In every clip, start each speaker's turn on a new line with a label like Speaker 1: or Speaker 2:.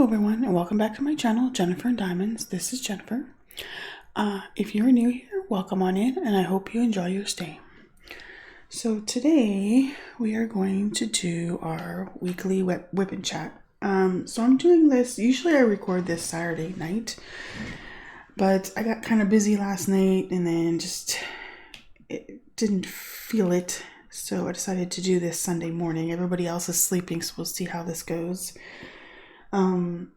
Speaker 1: Hello everyone and welcome back to my channel, Jennifer and Diamonds. This is Jennifer. If you're new here, welcome on in and I hope you enjoy your stay. So today we are going to do our weekly WIP and Chat. So I'm doing this, usually I record this Saturday night, but I got kind of busy last night and then just didn't feel it. So I decided to do this Sunday morning. Everybody else is sleeping, so we'll see how this goes. I'm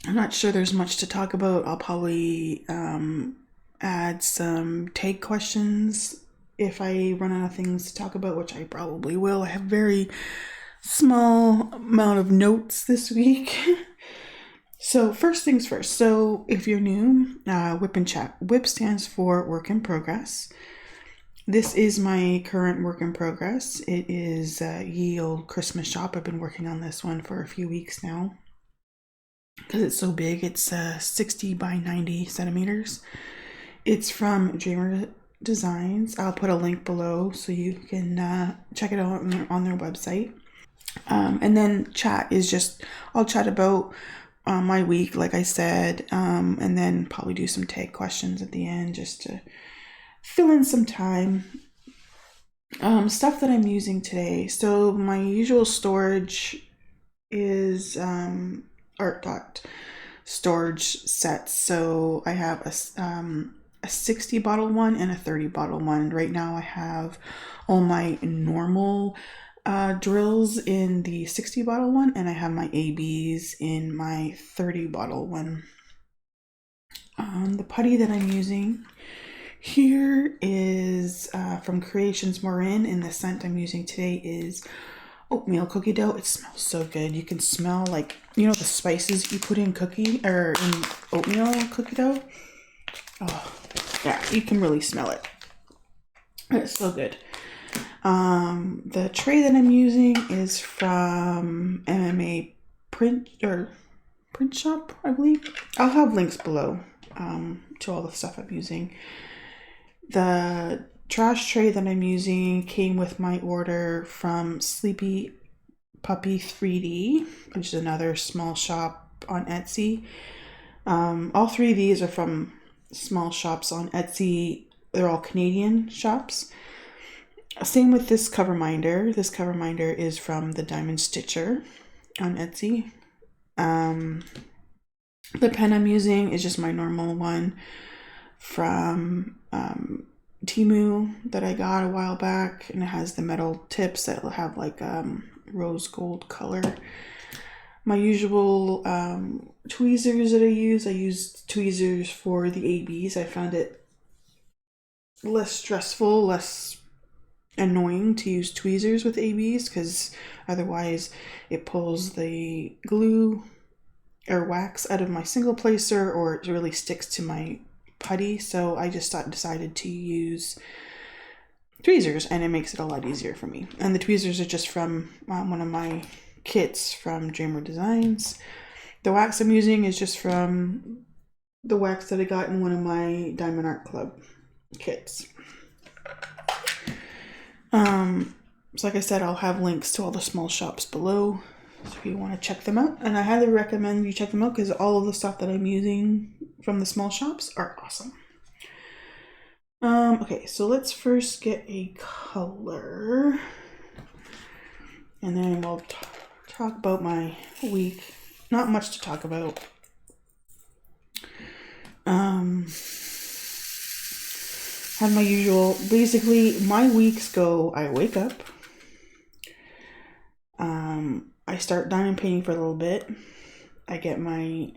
Speaker 1: not sure there's much to talk about. I'll probably add some tag questions if I run out of things to talk about, which I probably will. I have very small amount of notes this week. So first things first. So if you're new, WIP and Chat. WIP stands for Work in Progress. This is my current work in progress. It is Ye Olde Christmas Shop. I've been working on this one for a few weeks now because it's so big. It's 60 by 90 centimeters. It's from Dreamer Designs. I'll put a link below so you can check it out on their website. And then chat is just, I'll chat about my week, like I said, and then probably do some tag questions at the end just to fill in some time. Stuff that I'm using today. So my usual storage is art dot storage sets. So I have a 60 bottle one and a 30 bottle one. Right now I have all my normal drills in the 60 bottle one, and I have my ABs in my 30 bottle one. The putty that I'm using here is from Creations Marin, and the scent I'm using today is oatmeal cookie dough. It smells so good. You can smell, like, you know, the spices you put in cookie or in oatmeal cookie dough. Oh yeah, you can really smell it. It's so good. The tray that I'm using is from MMA print shop, I believe. I'll have links below to all the stuff I'm using. The trash tray that I'm using came with my order from Sleepy Puppy 3D, which is another small shop on Etsy. All three of these are from small shops on Etsy. They're all Canadian shops. Same with this cover minder. This cover minder is from the Diamond Stitcher on Etsy. The pen I'm using is just my normal one from Temu that I got a while back, and it has the metal tips that will have like rose gold color. My usual tweezers that I use tweezers for the ABs. I found it less stressful, less annoying to use tweezers with ABs because otherwise it pulls the glue or wax out of my single placer, or it really sticks to my putty. So I just decided to use tweezers, and it makes it a lot easier for me. And the tweezers are just from one of my kits from Dreamer Designs. The wax I'm using is just from the wax that I got in one of my Diamond Art Club kits. So like I said, I'll have links to all the small shops below, so if you want to check them out. And I highly recommend you check them out because all of the stuff that I'm using from the small shops are awesome. Okay, so let's first get a color, and then we'll talk about my week. Not much to talk about. Have my usual, basically my weeks go, I wake up, I start diamond painting for a little bit, I get my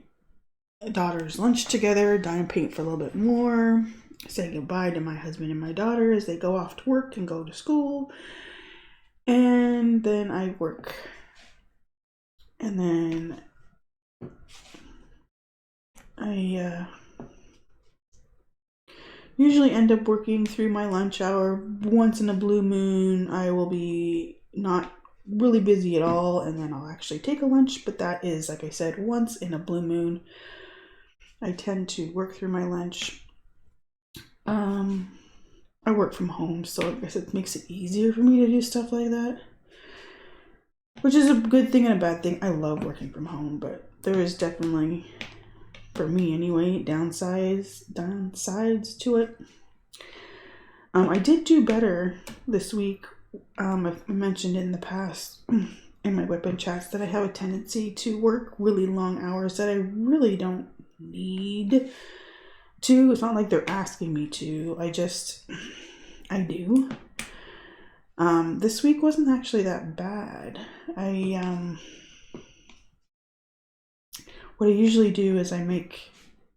Speaker 1: daughter's lunch together, diamond paint for a little bit more, say goodbye to my husband and my daughter as they go off to work and go to school, and then I work. And then I usually end up working through my lunch hour. Once in a blue moon, I will be not really busy at all, and then I'll actually take a lunch, but that is, like I said, once in a blue moon. I tend to work through my lunch. I work from home, so I guess it makes it easier for me to do stuff like that. which is a good thing and a bad thing. I love working from home, but there is definitely, for me anyway, downsides to it. I did do better this week. I've mentioned in the past in my WIP and Chats that I have a tendency to work really long hours that I really don't need to. It's not like they're asking me to. I do. This week wasn't actually that bad. What I usually do is I make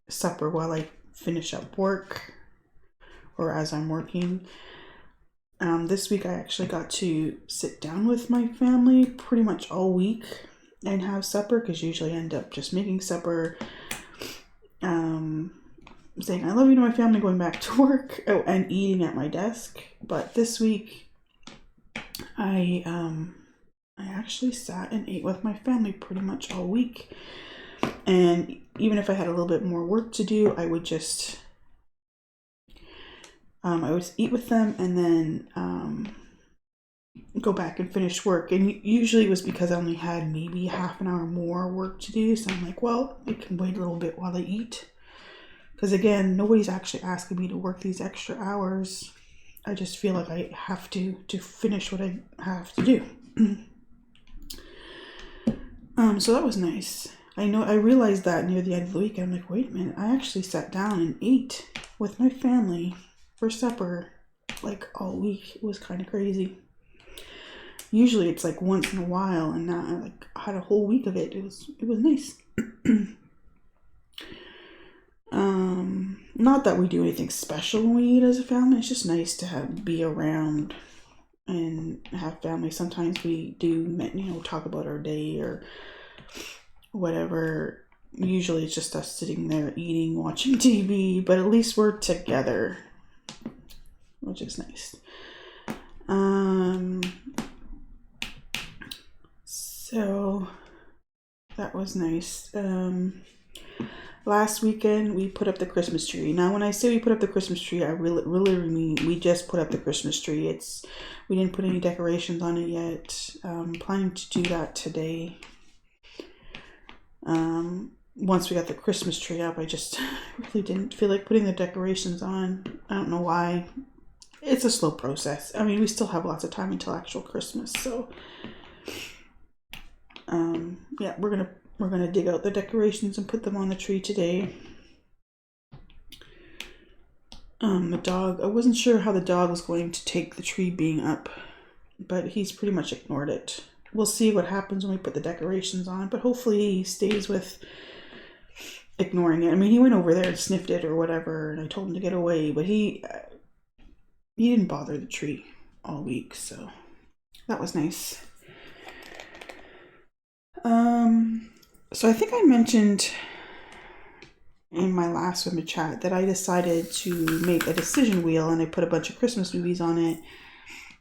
Speaker 1: supper while I finish up work or as I'm working. This week I actually got to sit down with my family pretty much all week and have supper, because usually I end up just making supper, saying I love you to my family, going back to work, and eating at my desk. But this week I actually sat and ate with my family pretty much all week. And even if I had a little bit more work to do, I would just eat with them and then go back and finish work. And usually it was because I only had maybe half an hour more work to do. So I'm like, well, I can wait a little bit while I eat. Because again, nobody's actually asking me to work these extra hours. I just feel like I have to finish what I have to do. So that was nice. I realized that near the end of the week. I'm like, wait a minute, I actually sat down and ate with my family for supper like all week. It was kind of crazy. Usually it's like once in a while, and now I had a whole week of it. It was nice. Not that we do anything special when we eat as a family. It's just nice to be around and have family. Sometimes we do, talk about our day or whatever. Usually it's just us sitting there eating, watching TV, but at least we're together, which is nice. So that was nice. Last weekend we put up the Christmas tree. Now when I say we put up the Christmas tree, I really mean we just put up the Christmas tree. We didn't put any decorations on it yet. Planning to do that today. Once we got the Christmas tree up, I just really didn't feel like putting the decorations on. I don't know why. It's a slow process. I mean, we still have lots of time until actual Christmas, so yeah, we're gonna dig out the decorations and put them on the tree today. The dog, I wasn't sure how the dog was going to take the tree being up, but he's pretty much ignored it. We'll see what happens when we put the decorations on, but hopefully he stays with ignoring it. I mean, he went over there and sniffed it or whatever, and I told him to get away, but he didn't bother the tree all week, so that was nice. So I think I mentioned in my last WIP and Chat that I decided to make a decision wheel, and I put a bunch of Christmas movies on it,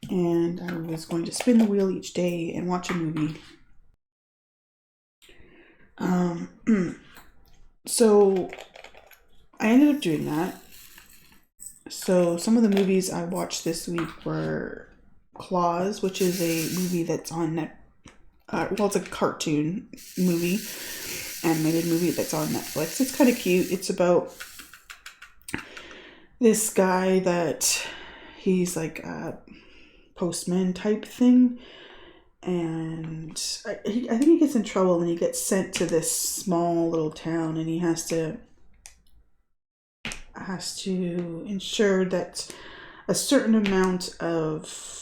Speaker 1: and I was going to spin the wheel each day and watch a movie. So I ended up doing that. So some of the movies I watched this week were Claws, which is a movie that's on it's a cartoon movie, animated movie that's on Netflix. It's kind of cute. It's about this guy that he's like a postman type thing, and I think he gets in trouble and he gets sent to this small little town, and he has to ensure that a certain amount of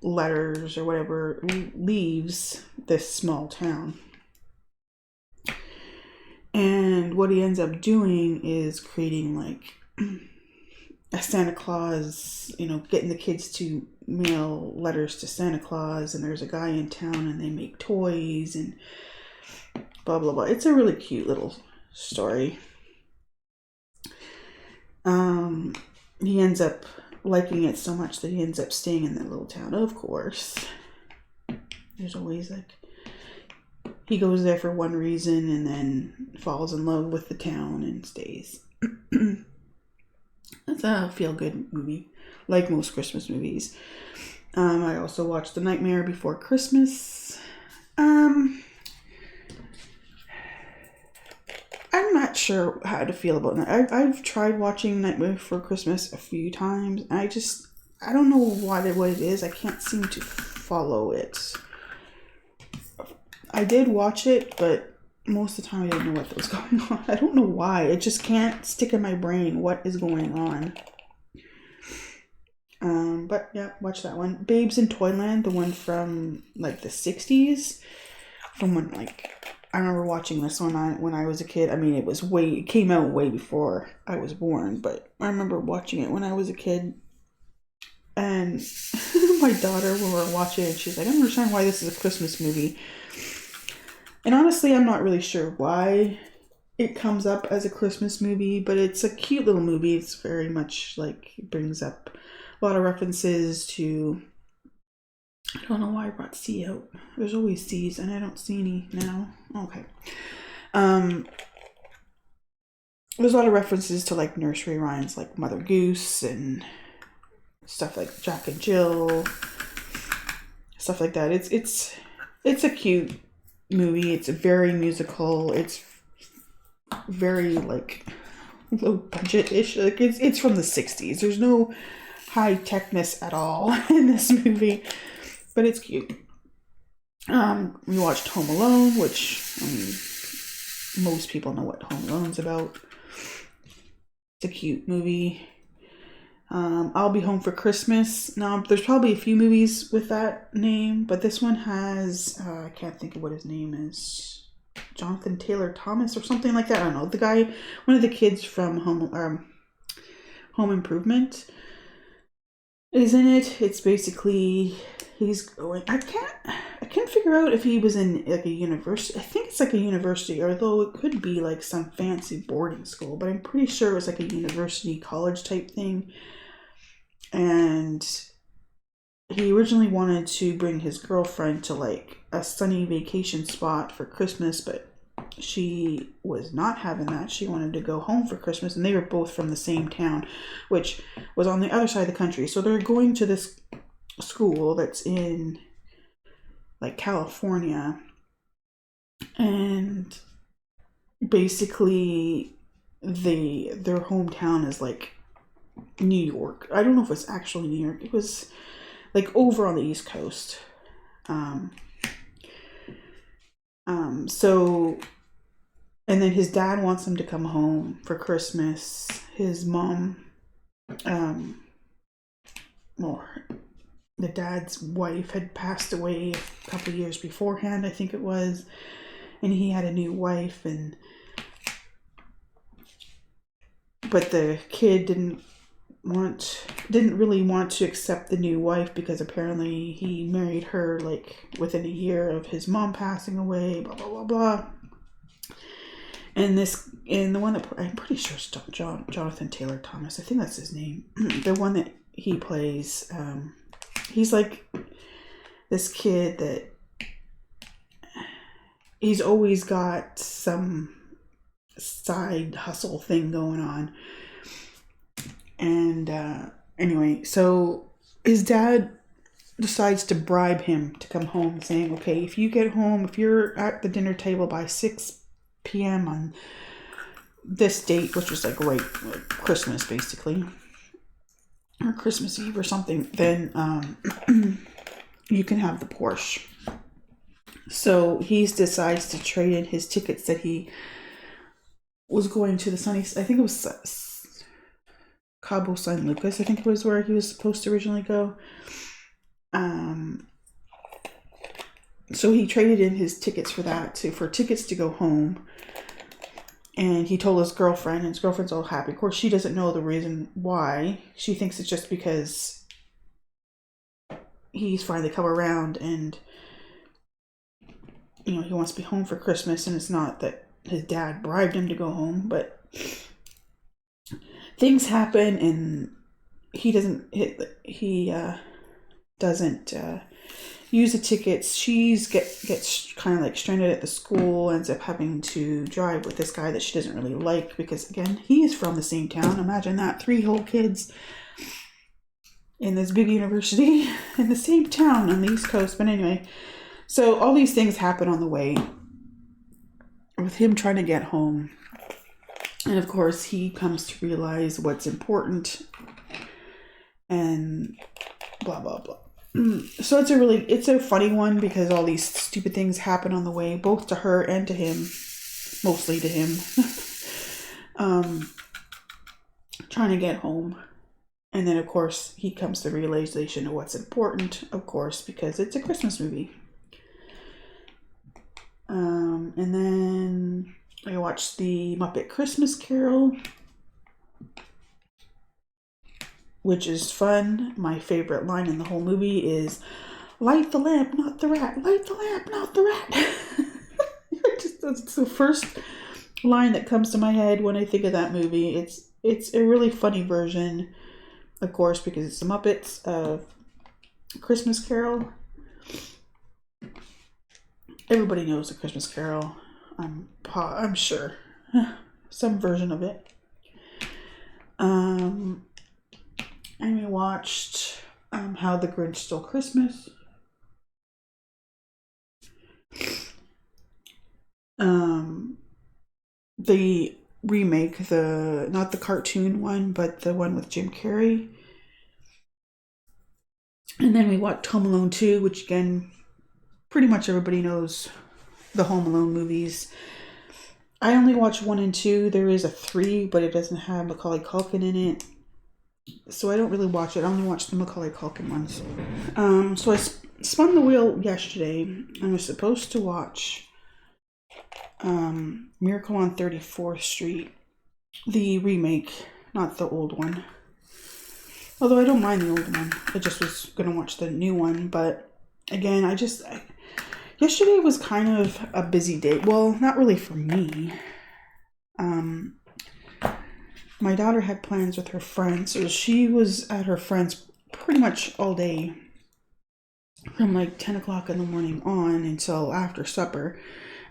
Speaker 1: letters or whatever leaves this small town. And what he ends up doing is creating like a Santa Claus, getting the kids to mail letters to Santa Claus, and there's a guy in town and they make toys and blah blah blah. It's a really cute little story. He ends up liking it so much that he ends up staying in that little town. Of course, there's always he goes there for one reason and then falls in love with the town and stays. That's a feel-good movie, like most Christmas movies. I also watched The Nightmare Before Christmas. Um, I'm not sure how to feel about that. I've tried watching Nightmare Before Christmas a few times. I don't know what it is. I can't seem to follow it. I did watch it, but most of the time I didn't know what was going on. I don't know why. It just can't stick in my brain what is going on. But yeah, watch that one. Babes in Toyland, the one from like the 60s. From when I remember watching this one when I was a kid. I mean, it came out way before I was born, but I remember watching it when I was a kid. And my daughter, when we were watching it, she's like, I don't understand why this is a Christmas movie. And honestly, I'm not really sure why it comes up as a Christmas movie, but it's a cute little movie. It's very much like, it brings up a lot of references to, I don't know why I brought C out. There's always C's and I don't see any now. Okay. There's a lot of references to like nursery rhymes like Mother Goose and stuff like Jack and Jill, stuff like that. It's a cute movie. It's very musical. It's very like low budget-ish. Like it's from the 60s. There's no high techness at all in this movie, but it's cute. We watched Home Alone, which I mean, most people know what Home Alone's about. It's a cute movie. I'll Be Home for Christmas. Now, there's probably a few movies with that name, but this one has, I can't think of what his name is. Jonathan Taylor Thomas or something like that. I don't know. The guy, one of the kids from Home Improvement is in it. It's basically, he's going, I can't figure out if he was in like a university. I think it's like a university, although it could be like some fancy boarding school, but I'm pretty sure it was like a university college type thing. And he originally wanted to bring his girlfriend to like a sunny vacation spot for Christmas, but she was not having that. She wanted to go home for Christmas, and they were both from the same town, which was on the other side of the country. So they're going to this school that's in like California, and basically their hometown is like New York. I don't know if it's actually New York. It was like over on the East Coast. So, and then his dad wants him to come home for Christmas. His mom, well, the dad's wife had passed away a couple years beforehand, I think it was, and he had a new wife, but the kid didn't really want to accept the new wife because apparently he married her like within a year of his mom passing away, blah blah blah blah. And the one that I'm pretty sure is Jonathan Taylor Thomas, I think that's his name. The one that he plays, he's like this kid that he's always got some side hustle thing going on. And anyway, so his dad decides to bribe him to come home, saying, okay, if you get home, if you're at the dinner table by 6 p.m. on this date, which was like Christmas basically, or Christmas Eve or something, then you can have the Porsche. So he decides to trade in his tickets that he was going to the sunny, I think it was Cabo San Lucas, I think it was where he was supposed to originally go. So he traded in his tickets for that, for tickets to go home. And he told his girlfriend, and his girlfriend's all happy. Of course, she doesn't know the reason why. She thinks it's just because he's finally come around and, you know, he wants to be home for Christmas, and it's not that his dad bribed him to go home, but things happen and he doesn't use the tickets. She gets kind of like stranded at the school, ends up having to drive with this guy that she doesn't really like because, again, he is from the same town. Imagine that, 3 whole kids in this big university in the same town on the East Coast. But anyway, So all these things happen on the way with him trying to get home. And of course, he comes to realize what's important and blah, blah, blah. So it's a funny one because all these stupid things happen on the way, both to her and to him, mostly to him, trying to get home. And then, of course, he comes to the realization of what's important, of course, because it's a Christmas movie. And then I watched the Muppet Christmas Carol, which is fun. My favorite line in the whole movie is, "Light the lamp, not the rat. Light the lamp, not the rat." It's the first line that comes to my head when I think of that movie. It's a really funny version, of course, because it's the Muppets of Christmas Carol. Everybody knows the Christmas Carol. I'm sure some version of it. And we watched How the Grinch Stole Christmas. The remake, not the cartoon one, but the one with Jim Carrey. And then we watched Home Alone 2, which again, pretty much everybody knows the Home Alone movies. I only watched 1 and 2. There is a 3, but it doesn't have Macaulay Culkin in it. So I don't really watch it. I only watch the Macaulay Culkin ones. So I spun the wheel yesterday. I was supposed to watch Miracle on 34th Street. The remake, not the old one. Although I don't mind the old one. I just was going to watch the new one. But again, yesterday was kind of a busy day. Well, not really for me. My daughter had plans with her friends, so she was at her friends pretty much all day from like 10 o'clock in the morning on until after supper.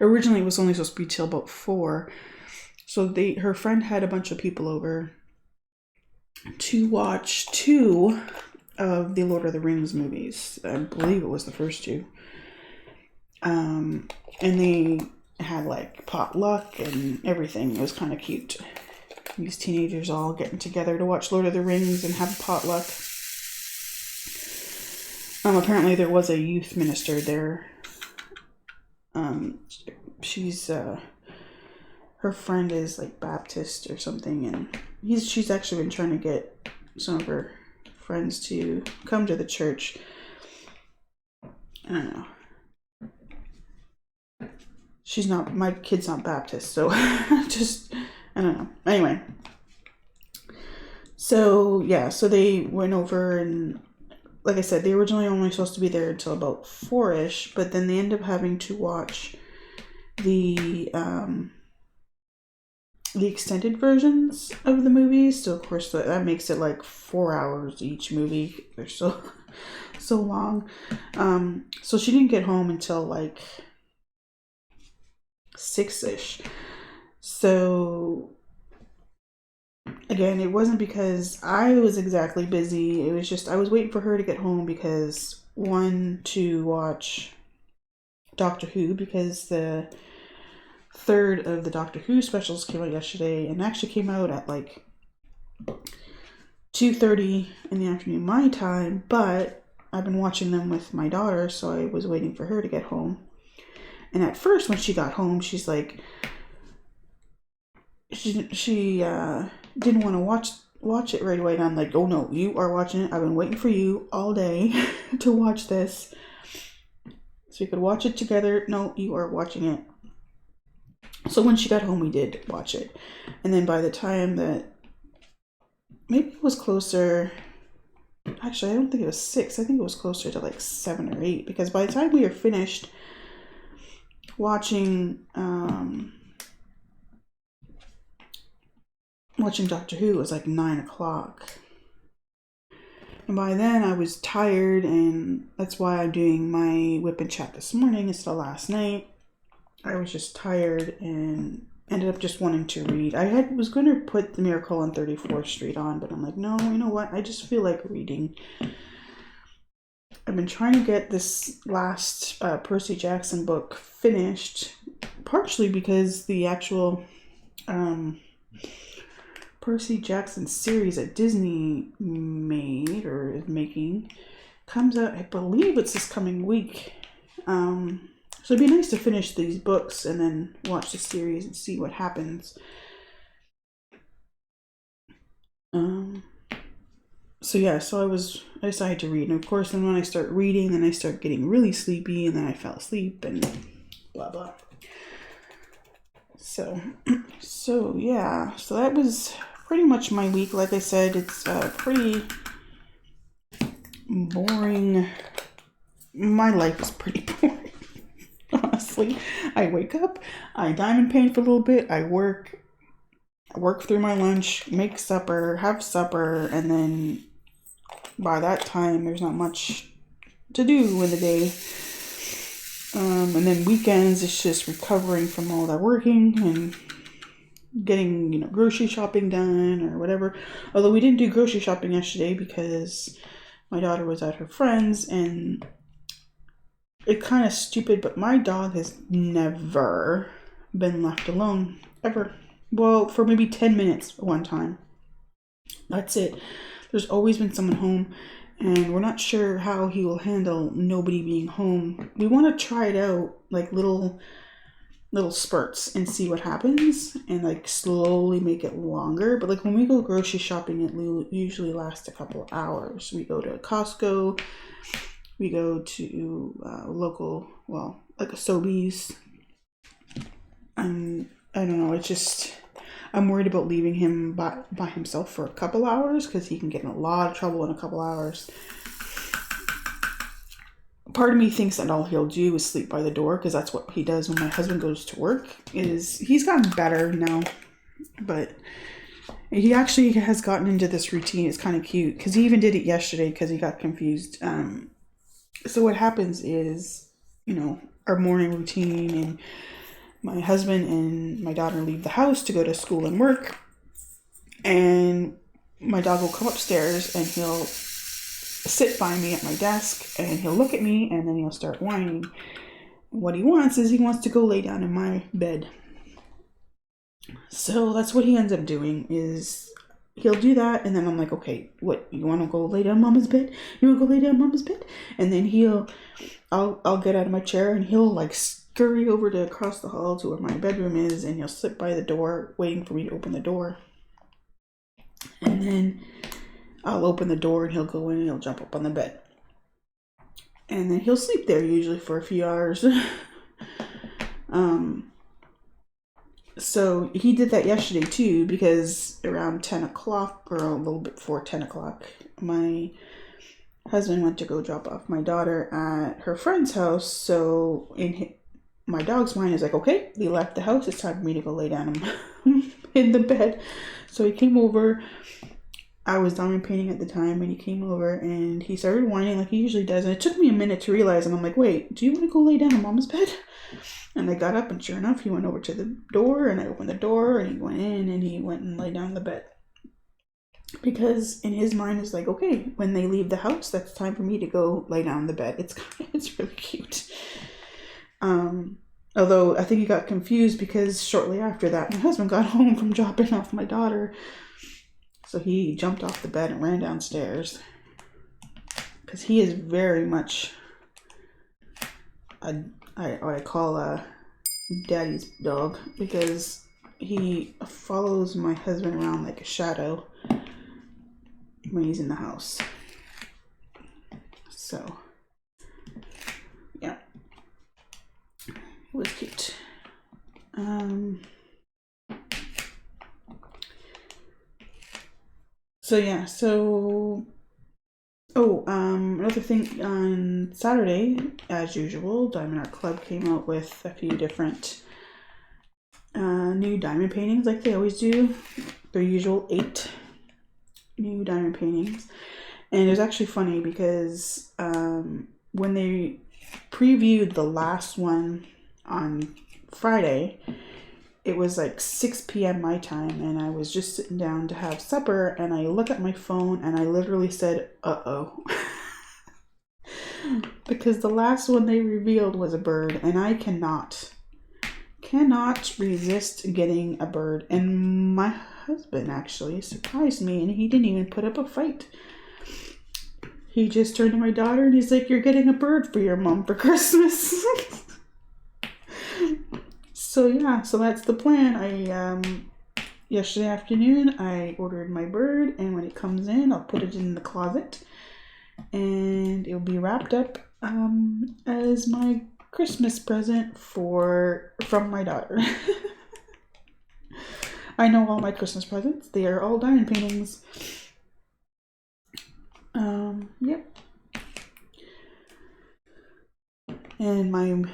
Speaker 1: Originally, it was only supposed to be till about 4. So her friend had a bunch of people over to watch 2 of the Lord of the Rings movies. I believe it was the first 2. And they had like potluck and everything. It was kind of cute. These teenagers all getting together to watch Lord of the Rings and have a potluck. Apparently there was a youth minister there. She's her friend is like Baptist or something, and she's actually been trying to get some of her friends to come to the church. I don't know. My kid's not Baptist, so I don't know. Anyway. So, yeah, so they went over and, like I said, they originally only supposed to be there until about 4-ish, but then they end up having to watch the extended versions of the movies. So, of course, that makes it like 4 hours each movie. They're so long. So she didn't get home until like 6-ish. So again, it wasn't because I was exactly busy. It was just I was waiting for her to get home because, one, to watch Doctor Who, because the 3rd of the Doctor Who specials came out yesterday, and actually came out at like 2:30 in the afternoon my time, but I've been watching them with my daughter, so I was waiting for her to get home. And at first, when she got home, she's like, she didn't want to watch it right away. And I'm like, oh no, you are watching it. I've been waiting for you all day to watch this, so we could watch it together. No, you are watching it. So when she got home, we did watch it. And then by the time that, maybe it was closer, actually I don't think it was 6, I think it was closer to like 7 or 8, because by the time we were finished watching Doctor Who, it was like 9 o'clock. And by then I was tired, and that's why I'm doing my WIP and Chat this morning instead of last night. I was just tired and ended up just wanting to read. I was going to put The Miracle on 34th Street on, but I'm like, no, you know what? I just feel like reading. I've been trying to get this last Percy Jackson book finished, partially because the actual Percy Jackson series that Disney made or is making comes out, I believe it's this coming week. So it'd be nice to finish these books and then watch the series and see what happens. So I decided to read, and of course then when I start reading, then I start getting really sleepy, and then I fell asleep and blah blah. So that was pretty much my week. Like I said, it's pretty boring. My life is pretty boring, honestly. I wake up, I diamond paint for a little bit, I work through my lunch, make supper, have supper, and then by that time there's not much to do in the day. And then weekends it's just recovering from all that working and getting, grocery shopping done or whatever. Although we didn't do grocery shopping yesterday because my daughter was at her friend's, and it's kind of stupid, but my dog has never been left alone, ever. Well, for maybe 10 minutes one time. That's it. There's always been someone home, and we're not sure how he will handle nobody being home. We want to try it out, like little spurts, and see what happens, and like slowly make it longer. But like when we go grocery shopping, it usually lasts a couple of hours. We go to Costco, we go to local, like a Sobeys, and I don't know, it's just, I'm worried about leaving him by himself for a couple hours because he can get in a lot of trouble in a couple hours. Part of me thinks that all he'll do is sleep by the door because that's what he does when my husband goes to work. He's gotten better now, but he actually has gotten into this routine. It's kind of cute because he even did it yesterday because he got confused. So what happens is, our morning routine, and my husband and my daughter leave the house to go to school and work, and my dog will come upstairs and he'll sit by me at my desk and he'll look at me and then he'll start whining. What he wants is he wants to go lay down in my bed. So that's what he ends up doing, is he'll do that, and then I'm like, okay, what, you want to go lay down in Mama's bed? You want to go lay down in Mama's bed? And then I'll get out of my chair and he'll like scurry over to across the hall to where my bedroom is, and he'll sit by the door waiting for me to open the door. And then I'll open the door and he'll go in and he'll jump up on the bed. And then he'll sleep there usually for a few hours. So he did that yesterday too, because around 10 o'clock or a little bit before 10 o'clock, my husband went to go drop off my daughter at her friend's house. So my dog's mind is like, okay, he left the house, it's time for me to go lay down in the bed. So he came over. I was diamond painting at the time, and he came over and he started whining like he usually does. And it took me a minute to realize, and I'm like, wait, do you want to go lay down in Mama's bed? And I got up, and sure enough, he went over to the door, and I opened the door, and he went in, and he went and lay down in the bed. Because in his mind, it's like, okay, when they leave the house, that's time for me to go lay down in the bed. It's really cute. Although I think he got confused because shortly after that, my husband got home from dropping off my daughter. So he jumped off the bed and ran downstairs. Because he is very much what I call a daddy's dog. Because he follows my husband around like a shadow when he's in the house. So, yeah. It was cute. Another thing, on Saturday, as usual, Diamond Art Club came out with a few different new diamond paintings, like they always do. Their usual 8 new diamond paintings. And it was actually funny because when they previewed the last one on Friday, it was like 6 p.m. my time, and I was just sitting down to have supper, and I look at my phone and I literally said, uh-oh. Because the last one they revealed was a bird, and I cannot resist getting a bird. And my husband actually surprised me, and he didn't even put up a fight. He just turned to my daughter and he's like, "You're getting a bird for your mom for Christmas." So yeah, so that's the plan. Yesterday afternoon I ordered my bird, and when it comes in I'll put it in the closet and it'll be wrapped up as my Christmas present from my daughter. I know all my Christmas presents. They are all diamond paintings. Yep. And my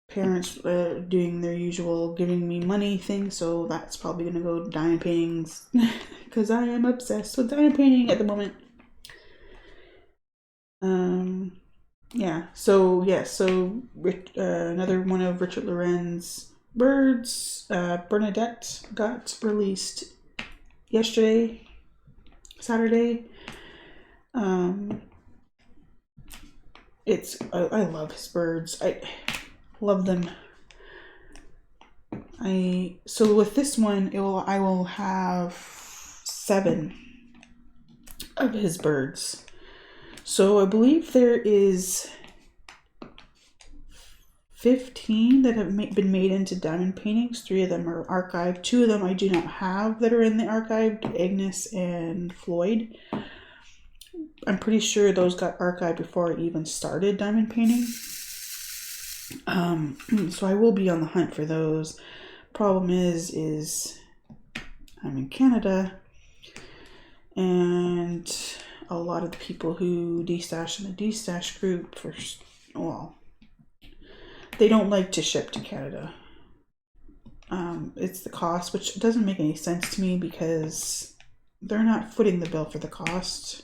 Speaker 1: parents doing their usual giving me money thing, so that's probably gonna go to diamond paintings because I am obsessed with diamond painting at the moment. Another one of Richard Loren's birds, Bernadette, got released yesterday, Saturday. I love his birds. I love them. So with this one, I will have 7 of his birds. So I believe there is 15 that have been made into diamond paintings. 3 of them are archived. 2 of them I do not have that are in the archived, Agnes and Floyd. I'm pretty sure those got archived before I even started diamond painting. So I will be on the hunt for those. Problem is I'm in Canada, and a lot of the people who destash in the destash group they don't like to ship to Canada. It's the cost, which doesn't make any sense to me because they're not footing the bill for the cost.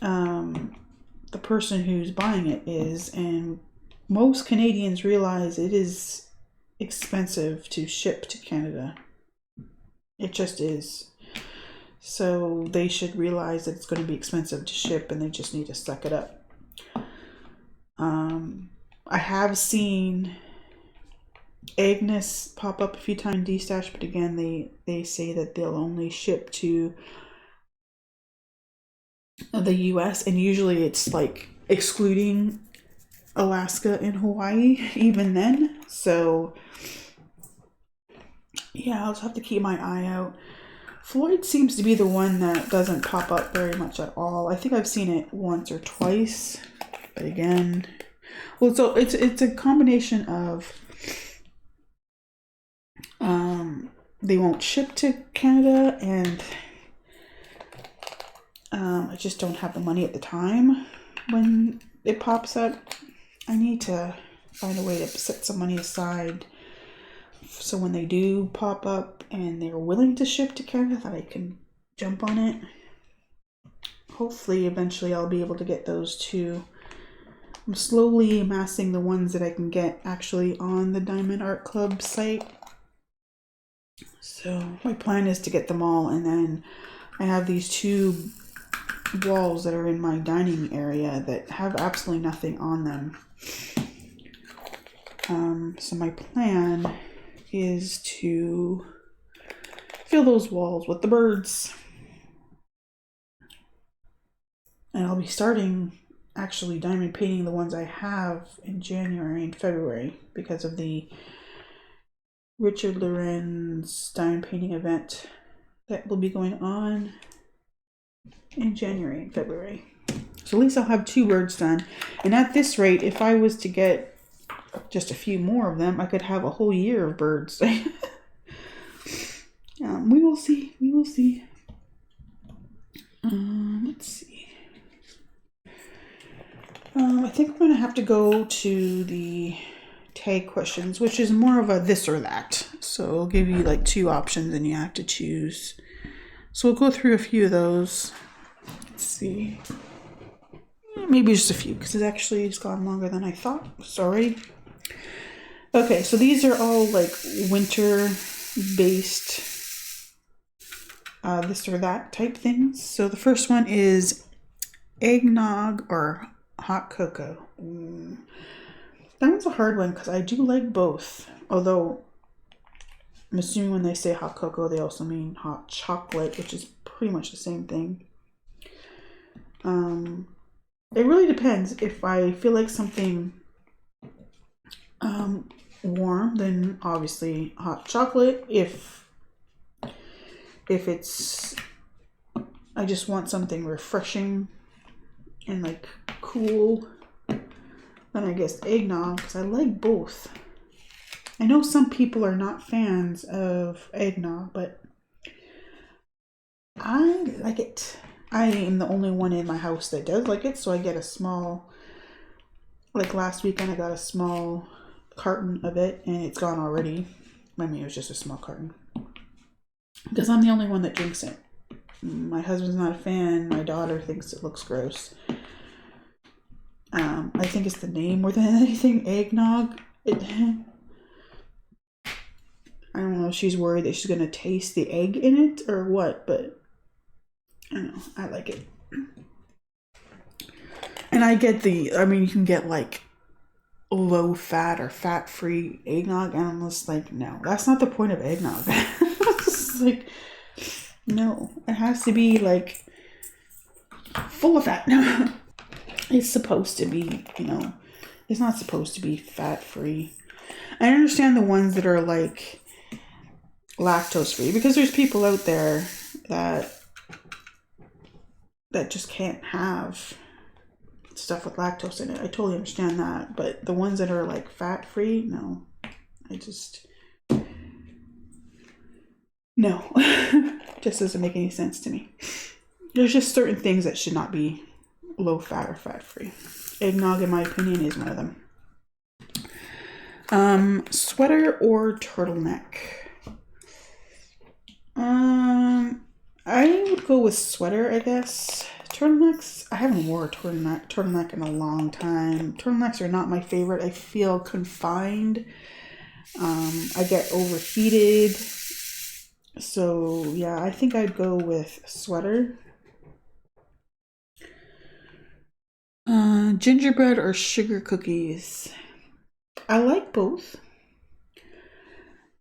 Speaker 1: The person who's buying it is, and most Canadians realize it is expensive to ship to Canada. It just is. So they should realize that it's going to be expensive to ship, and they just need to suck it up. I have seen Agnes pop up a few times destash, but again, they say that they'll only ship to the US, and usually it's like excluding Alaska and Hawaii even then. So yeah, I'll just have to keep my eye out. Floyd seems to be the one that doesn't pop up very much at all. I think I've seen it once or twice, but again, so it's a combination of they won't ship to Canada, and I just don't have the money at the time when it pops up. I need to find a way to set some money aside so when they do pop up and they're willing to ship to Canada, that I can jump on it. Hopefully, eventually I'll be able to get those too. I'm slowly amassing the ones that I can get actually on the Diamond Art Club site. So my plan is to get them all, and then I have these 2 walls that are in my dining area that have absolutely nothing on them. So my plan is to fill those walls with the birds. And I'll be starting actually diamond painting the ones I have in January and February because of the Richard Loren's diamond painting event that will be going on in January and February. So at least I'll have 2 birds done. And at this rate, if I was to get just a few more of them, I could have a whole year of birds. We will see. We will see. Let's see. I think I'm going to have to go to the tag questions, which is more of a this or that. So it'll give you like 2 options and you have to choose. So we'll go through a few of those. Let's see. Maybe just a few because it's gone longer than I thought. Sorry. Okay, so these are all like winter based this or that type things. So the first one is, eggnog or hot cocoa. That one's a hard one because I do like both. Although I'm assuming when they say hot cocoa, they also mean hot chocolate, which is pretty much the same thing. It really depends. If I feel like something warm, then obviously hot chocolate. If it's, I just want something refreshing and like cool, then I guess eggnog, because I like both. I know some people are not fans of eggnog, but I like it. I am the only one in my house that does like it, so I get a small, like last weekend I got a small carton of it, and it's gone already. I mean, it was just a small carton. Because I'm the only one that drinks it. My husband's not a fan. My daughter thinks it looks gross. I think it's the name more than anything, eggnog. I don't know if she's worried that she's going to taste the egg in it or what, but I don't know. I like it. And I get you can get like low fat or fat free eggnog, and I'm just like, no, that's not the point of eggnog. It's like, no, it has to be like full of fat. It's supposed to be, it's not supposed to be fat free. I understand the ones that are like lactose free, because there's people out there that just can't have stuff with lactose in it. I totally understand that, but the ones that are like fat free, no, no. Just doesn't make any sense to me. There's just certain things that should not be low fat or fat free. Eggnog, in my opinion, is one of them. Sweater or turtleneck? I would go with sweater, I guess. Turtlenecks, I haven't worn a turtleneck in a long time. Turtlenecks are not my favorite. I feel confined. I get overheated. So yeah, I think I'd go with sweater. Gingerbread or sugar cookies? I like both.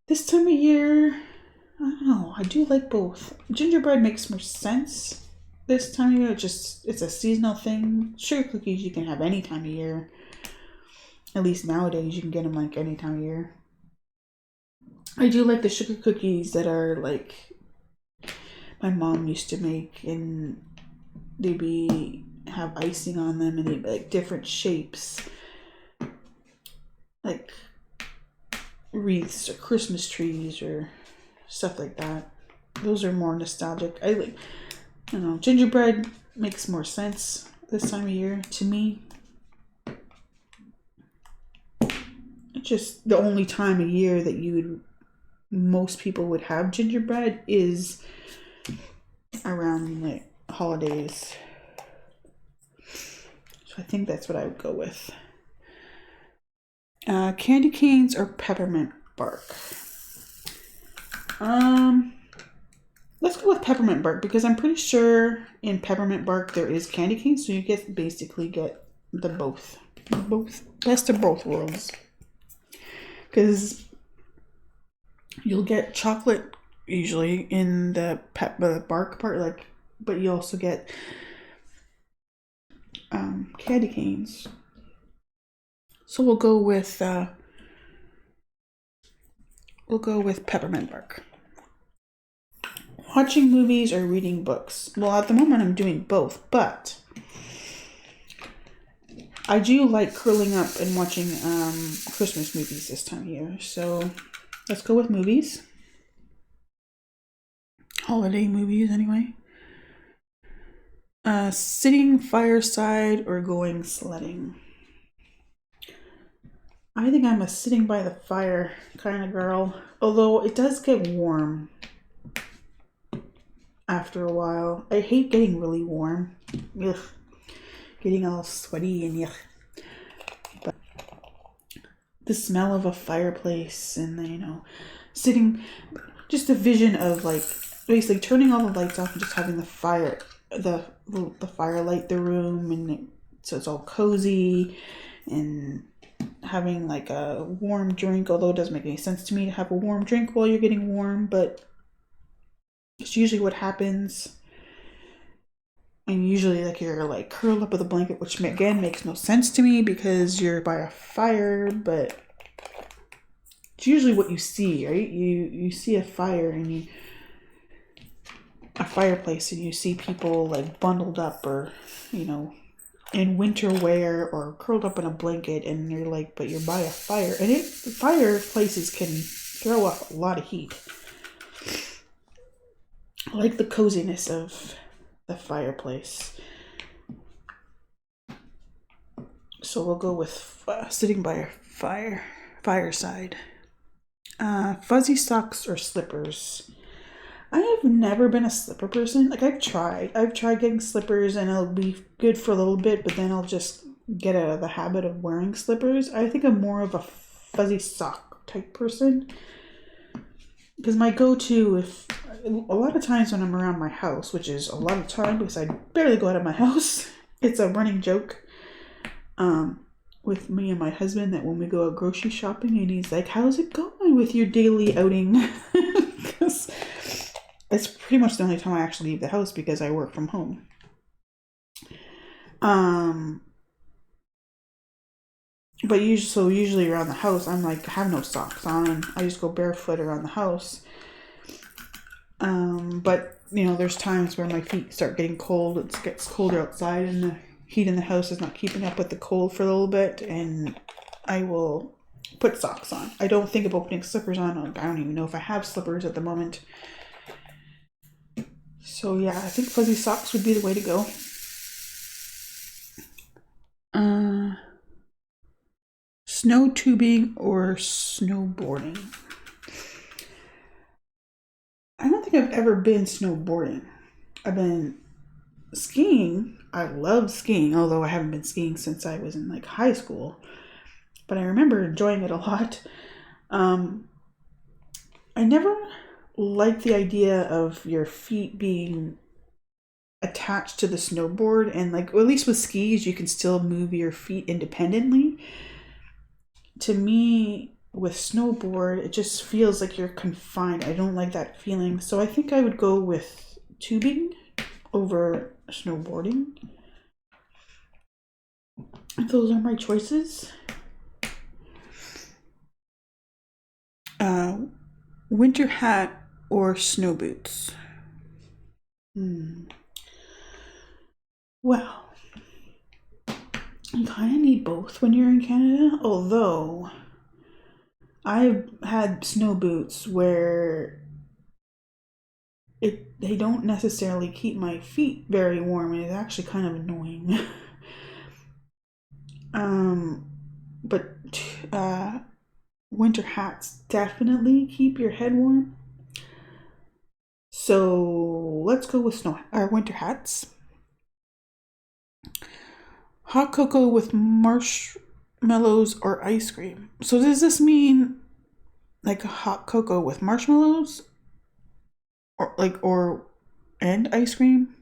Speaker 1: This time of year, I don't know. I do like both. Gingerbread makes more sense this time of year. It's a seasonal thing. Sugar cookies you can have any time of year. At least nowadays you can get them like any time of year. I do like the sugar cookies that are like my mom used to make, and they'd have icing on them, and they'd be like different shapes, like wreaths or Christmas trees or stuff like that. Those are more nostalgic. I don't know, gingerbread makes more sense this time of year to me. It's just the only time of year that most people would have gingerbread is around like holidays. So I think that's what I would go with. Candy canes or peppermint bark? Let's go with peppermint bark, because I'm pretty sure in peppermint bark there is candy canes, so you basically get the both best of both worlds. Because you'll get chocolate usually in the bark part, but you also get candy canes. So we'll go with peppermint bark. Watching movies or reading books? Well, at the moment I'm doing both, but I do like curling up and watching Christmas movies this time of year. So let's go with movies. Holiday movies, anyway. Sitting fireside or going sledding? I think I'm a sitting by the fire kind of girl. Although it does get warm after a while. I hate getting really warm. Ugh. Getting all sweaty and yuck. But the smell of a fireplace and sitting, just a vision of like basically turning all the lights off and just having the fire the firelight the room, and so it's all cozy, and having like a warm drink, although it doesn't make any sense to me to have a warm drink while you're getting warm, but it's usually what happens. And usually like you're like curled up with a blanket, which again makes no sense to me because you're by a fire, but it's usually what you see, right? You see a fire and a fireplace, and you see people like bundled up, or in winter wear, or curled up in a blanket, and you're like, but you're by a fire, and fireplaces can throw off a lot of heat. I like the coziness of the fireplace. So we'll go with sitting by a fireside. Fuzzy socks or slippers. I have never been a slipper person. Like I've tried getting slippers, and it'll be good for a little bit, but then I'll just get out of the habit of wearing slippers. I think I'm more of a fuzzy sock type person, because my go-to, if a lot of times when I'm around my house, which is a lot of time because I barely go out of my house, it's a running joke with me and my husband that when we go out grocery shopping, and he's like, how's it going with your daily outing? Because it's pretty much the only time I actually leave the house because I work from home. But usually around the house, I'm like, I have no socks on. I just go barefoot around the house. But there's times where my feet start getting cold. It gets colder outside, and the heat in the house is not keeping up with the cold for a little bit, and I will put socks on. I don't think about putting slippers on. I don't even know if I have slippers at the moment. So yeah, I think fuzzy socks would be the way to go. Snow tubing or snowboarding. I don't think I've ever been snowboarding. I've been skiing. I love skiing, although I haven't been skiing since I was in like high school. But I remember enjoying it a lot. I never liked the idea of your feet being attached to the snowboard, and like, or at least with skis, you can still move your feet independently. To me, with snowboard, it just feels like you're confined. I don't like that feeling. So I think I would go with tubing over snowboarding. Those are my choices. Winter hat or snow boots? Well, you kind of need both when you're in Canada, although I've had snow boots where they don't necessarily keep my feet very warm, and it's actually kind of annoying. But winter hats definitely keep your head warm. So let's go with winter hats. Hot cocoa with marshmallows or ice cream. So does this mean like a hot cocoa with marshmallows, and ice cream?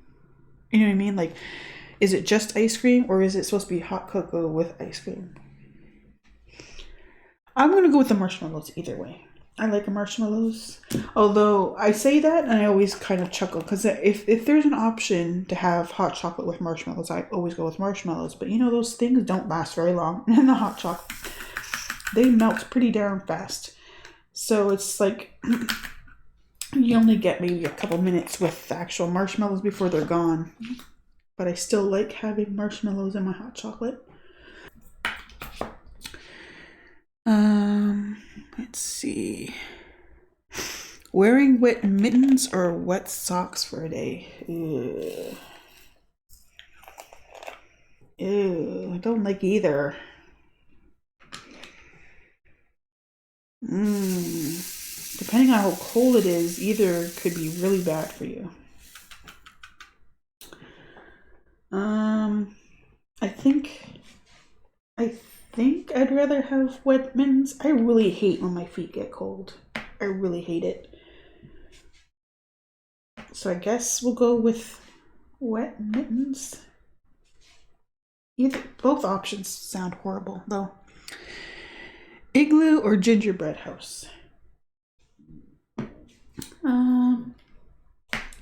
Speaker 1: You know what I mean? Like, is it just ice cream, or is it supposed to be hot cocoa with ice cream? I'm gonna go with the marshmallows either way. I like marshmallows. Although I say that and I always kind of chuckle, because if there's an option to have hot chocolate with marshmallows, I always go with marshmallows. But those things don't last very long. And the hot chocolate, they melt pretty darn fast. So it's like you only get maybe a couple minutes with the actual marshmallows before they're gone. But I still like having marshmallows in my hot chocolate. Let's see. Wearing wet mittens or wet socks for a day? Ew, I don't like either. Depending on how cold it is, either could be really bad for you. I think I'd rather have wet mittens. I really hate when my feet get cold. I really hate it. So I guess we'll go with wet mittens. Both options sound horrible though. Igloo or gingerbread house?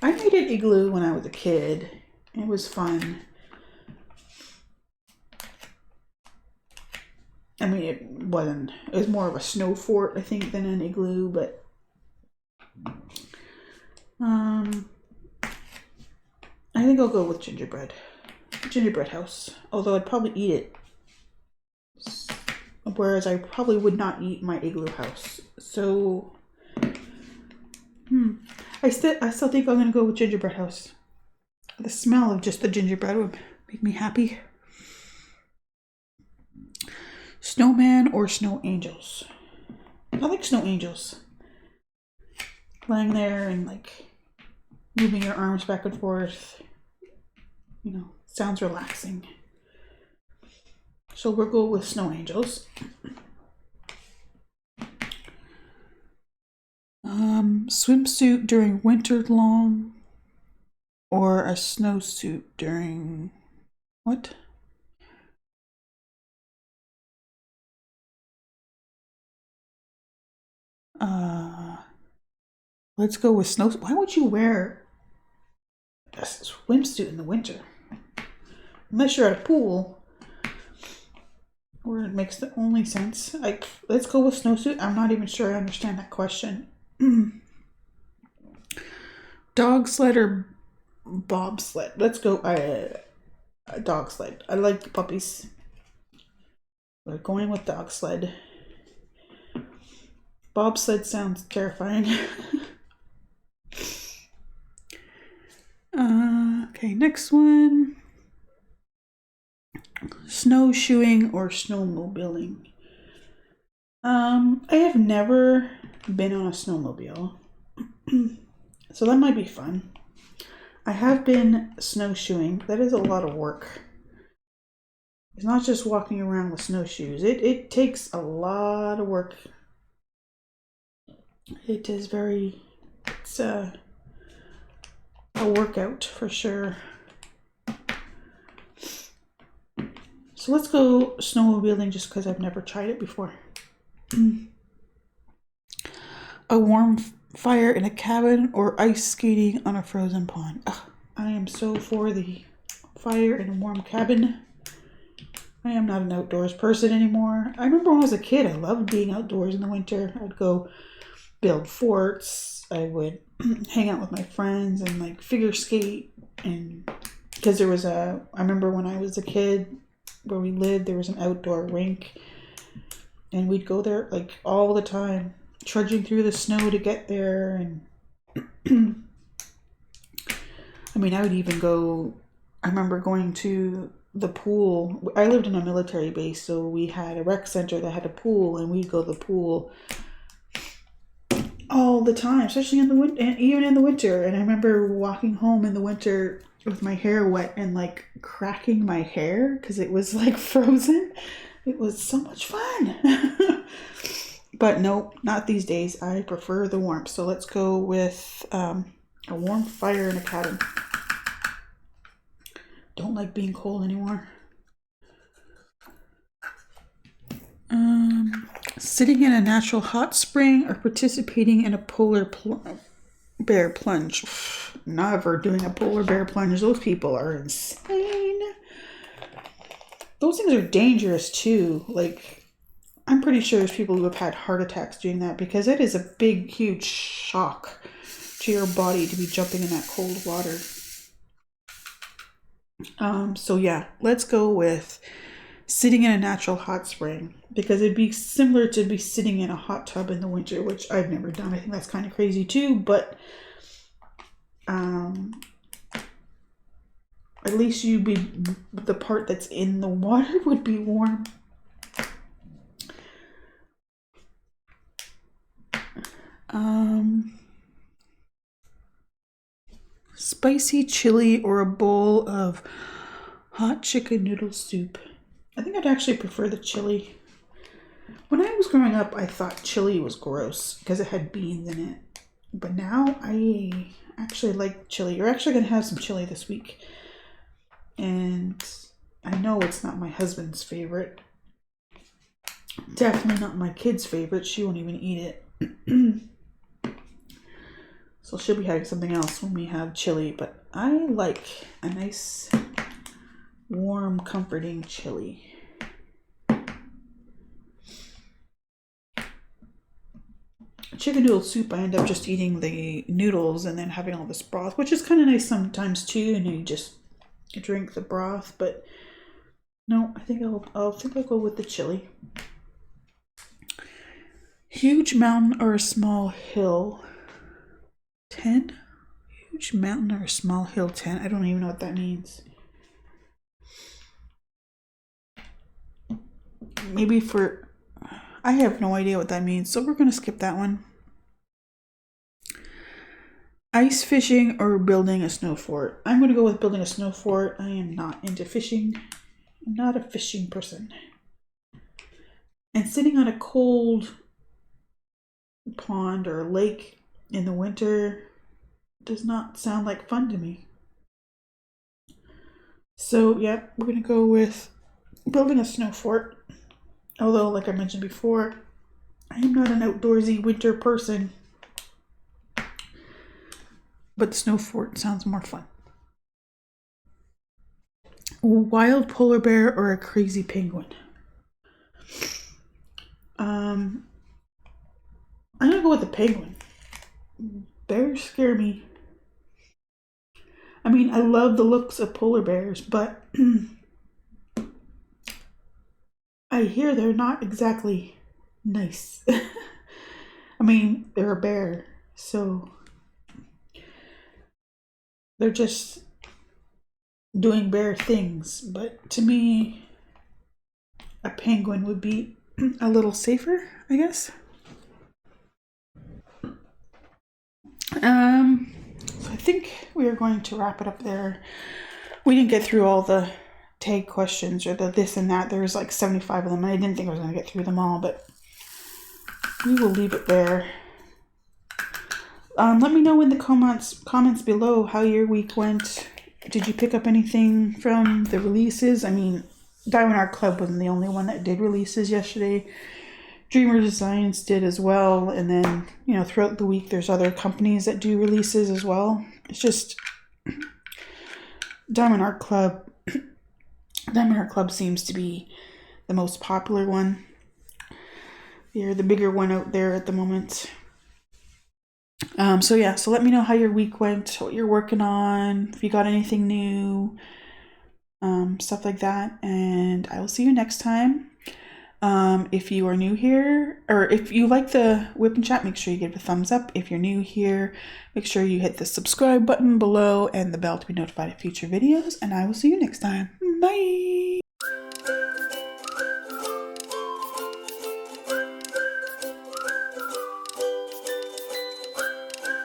Speaker 1: I made an igloo when I was a kid. It was fun. I mean, it was more of a snow fort, I think, than an igloo, but I think I'll go with gingerbread house, although I'd probably eat it, whereas I probably would not eat my igloo house. So I still think I'm gonna go with gingerbread house. The smell of just the gingerbread would make me happy. Snowman or snow angels? I like snow angels. Lying there and like moving your arms back and forth. You know, sounds relaxing. So we'll go with snow angels. Swimsuit during winter long or a snowsuit during what? Let's go with snow. Why would you wear a swimsuit in the winter? Unless you're at a pool, where it makes the only sense. Like, let's go with snowsuit. I'm not even sure I understand that question. Dog sled or bobsled? Let's go dog sled. I like puppies. We're going with dog sled. Bobsled sounds terrifying. Okay, next one. Snowshoeing or snowmobiling? I have never been on a snowmobile, so that might be fun. I have been snowshoeing. That is a lot of work. It's not just walking around with snowshoes. It takes a lot of work. It is it's a workout for sure. So let's go snowmobiling just because I've never tried it before. A warm fire in a cabin or ice skating on a frozen pond? Ugh, I am so for the fire in a warm cabin. I am not an outdoors person anymore. I remember when I was a kid, I loved being outdoors in the winter. I'd go build forts. I would hang out with my friends and like figure skate. And because I remember when I was a kid where we lived, there was an outdoor rink. And we'd go there like all the time, trudging through the snow to get there. And I mean, I would even I remember going to the pool. I lived in a military base, so we had a rec center that had a pool, and we'd go to the pool all the time, especially in the winter, and even in the winter. And I remember walking home in the winter with my hair wet and like cracking my hair because it was like frozen. It was so much fun. But nope, not these days. I prefer the warmth. So let's go with a warm fire in a cabin. Don't like being cold anymore. Sitting in a natural hot spring or participating in a polar bear plunge? Never doing a polar bear plunge. Those people are insane. Those things are dangerous too. Like, I'm pretty sure there's people who have had heart attacks doing that because it is a big, huge shock to your body to be jumping in that cold water. So yeah, let's go with sitting in a natural hot spring because it'd be similar to be sitting in a hot tub in the winter, which I've never done. I think that's kind of crazy too, but at least the part that's in the water would be warm. Spicy chili or a bowl of hot chicken noodle soup? I think I'd actually prefer the chili. When I was growing up, I thought chili was gross because it had beans in it. But now I actually like chili. You're actually going to have some chili this week. And I know it's not my husband's favorite. Definitely not my kid's favorite. She won't even eat it. So she'll be having something else when we have chili. But I like a nice, warm, comforting chili. Chicken noodle soup, I end up just eating the noodles and then having all this broth, which is kind of nice sometimes too, and you just drink the broth. But no, I think I'll go with the chili. Huge mountain or a small hill? 10? Huge mountain or a small hill? 10? I don't even know what that means. Maybe I have no idea what that means, so we're going to skip that one. Ice fishing or building a snow fort? I'm going to go with building a snow fort. I am not into fishing. I'm not a fishing person. And sitting on a cold pond or lake in the winter does not sound like fun to me. So, yeah, we're going to go with building a snow fort. Although, like I mentioned before, I am not an outdoorsy winter person. But the snow fort sounds more fun. A wild polar bear or a crazy penguin? I'm going to go with the penguin. Bears scare me. I mean, I love the looks of polar bears, but I hear they're not exactly nice. I mean, they're a bear, so they're just doing bear things. But to me, a penguin would be a little safer, I guess. So I think we are going to wrap it up there. We didn't get through all the tag questions or the this and that. There's like 75 of them. I didn't think I was going to get through them all, but we will leave it there. Let me know in the comments below how your week went. Did you pick up anything from the releases? I mean, Diamond Art Club wasn't the only one that did releases yesterday. Dreamer Designs did as well. And then, throughout the week, there's other companies that do releases as well. It's just Diamond Art Club. Diamond Art Club seems to be the most popular one. They're the bigger one out there at the moment. So let me know how your week went, what you're working on, if you got anything new, stuff like that. And I will see you next time. If you are new here, or if you like the WIP and Chat, make sure you give it a thumbs up. If you're new here, make sure you hit the subscribe button below and the bell to be notified of future videos. And I will see you next time. Bye!